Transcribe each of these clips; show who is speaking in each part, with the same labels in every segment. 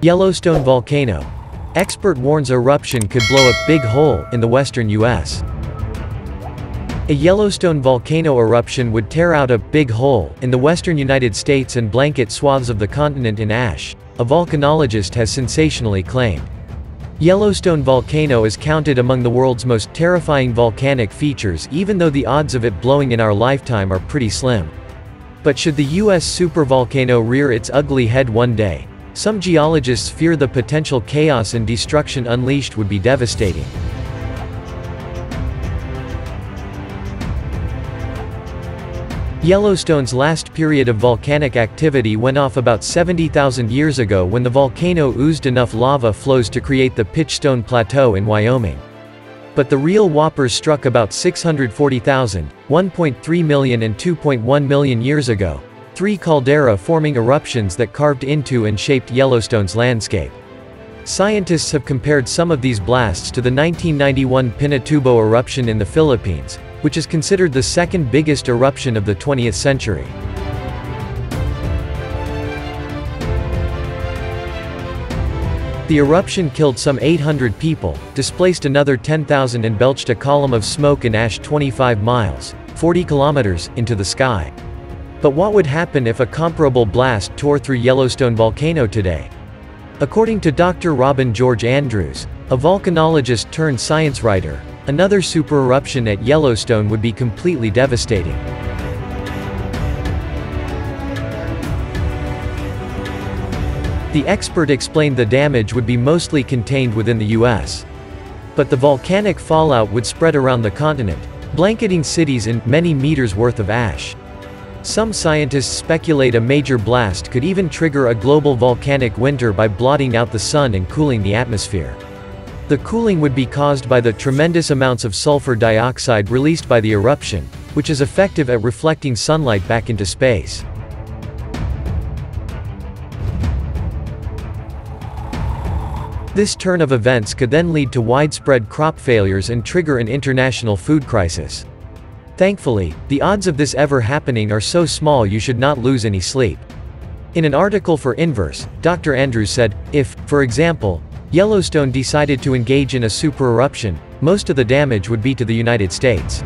Speaker 1: Yellowstone Volcano. Expert warns eruption could blow a big hole in the western U.S. A Yellowstone volcano eruption would tear out a big hole in the western United States and blanket swaths of the continent in ash, a volcanologist has sensationally claimed. Yellowstone volcano is counted among the world's most terrifying volcanic features, even though the odds of it blowing in our lifetime are pretty slim. But should the U.S. supervolcano rear its ugly head one day, some geologists fear the potential chaos and destruction unleashed would be devastating. Yellowstone's last period of volcanic activity went off about 70,000 years ago when the volcano oozed enough lava flows to create the Pitchstone Plateau in Wyoming. But the real whoppers struck about 640,000, 1.3 million and 2.1 million years ago, three caldera-forming eruptions that carved into and shaped Yellowstone's landscape. Scientists have compared some of these blasts to the 1991 Pinatubo eruption in the Philippines, which is considered the second biggest eruption of the 20th century. The eruption killed some 800 people, displaced another 10,000 and belched a column of smoke and ash 25 miles, 40 kilometers, into the sky. But what would happen if a comparable blast tore through Yellowstone volcano today? According to Dr. Robin George Andrews, a volcanologist turned science writer, another supereruption at Yellowstone would be completely devastating. The expert explained the damage would be mostly contained within the U.S. But the volcanic fallout would spread around the continent, blanketing cities in many meters worth of ash. Some scientists speculate a major blast could even trigger a global volcanic winter by blotting out the sun and cooling the atmosphere. The cooling would be caused by the tremendous amounts of sulfur dioxide released by the eruption, which is effective at reflecting sunlight back into space. This turn of events could then lead to widespread crop failures and trigger an international food crisis. Thankfully, the odds of this ever happening are so small you should not lose any sleep. In an article for Inverse, Dr. Andrews said, if, for example, Yellowstone decided to engage in a supereruption, most of the damage would be to the United States.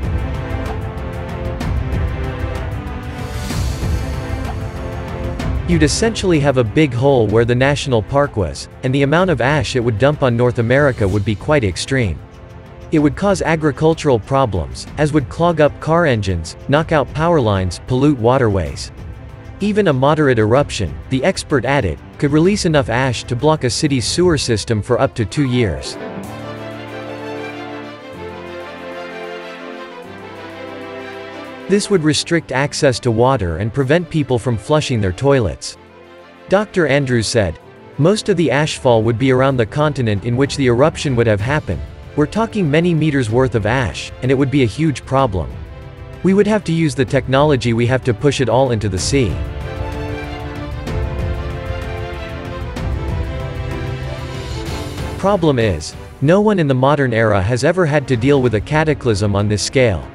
Speaker 1: You'd essentially have a big hole where the national park was, and the amount of ash it would dump on North America would be quite extreme. It would cause agricultural problems, as would clog up car engines, knock out power lines, pollute waterways. Even a moderate eruption, the expert added, could release enough ash to block a city's sewer system for up to 2 years. This would restrict access to water and prevent people from flushing their toilets. Dr. Andrews said, most of the ashfall would be around the continent in which the eruption would have happened. We're talking many meters worth of ash, and it would be a huge problem. We would have to use the technology we have to push it all into the sea. Problem is, no one in the modern era has ever had to deal with a cataclysm on this scale.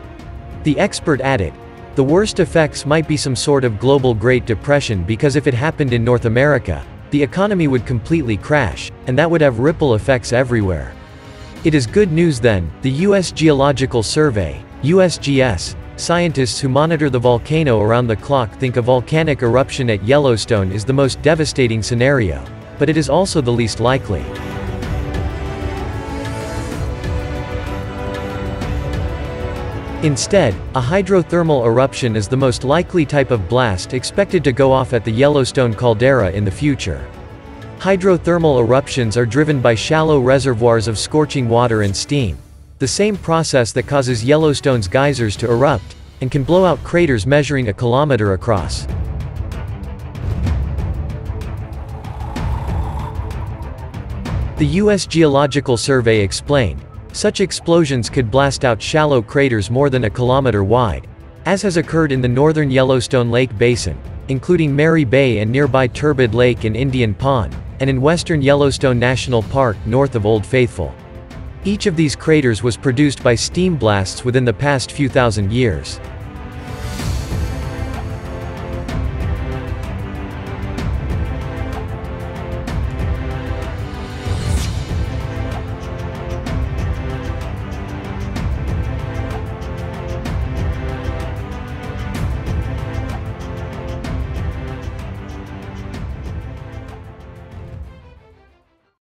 Speaker 1: The expert added, the worst effects might be some sort of global Great Depression, because if it happened in North America, the economy would completely crash, and that would have ripple effects everywhere. It is good news then, the U.S. Geological Survey, USGS, scientists who monitor the volcano around the clock think a volcanic eruption at Yellowstone is the most devastating scenario, but it is also the least likely. Instead, a hydrothermal eruption is the most likely type of blast expected to go off at the Yellowstone caldera in the future. Hydrothermal eruptions are driven by shallow reservoirs of scorching water and steam, the same process that causes Yellowstone's geysers to erupt, and can blow out craters measuring a kilometer across. The U.S. Geological Survey explained, such explosions could blast out shallow craters more than a kilometer wide, as has occurred in the northern Yellowstone Lake Basin, including Mary Bay and nearby Turbid Lake and Indian Pond, and in western Yellowstone National Park north of Old Faithful. Each of these craters was produced by steam blasts within the past few thousand years.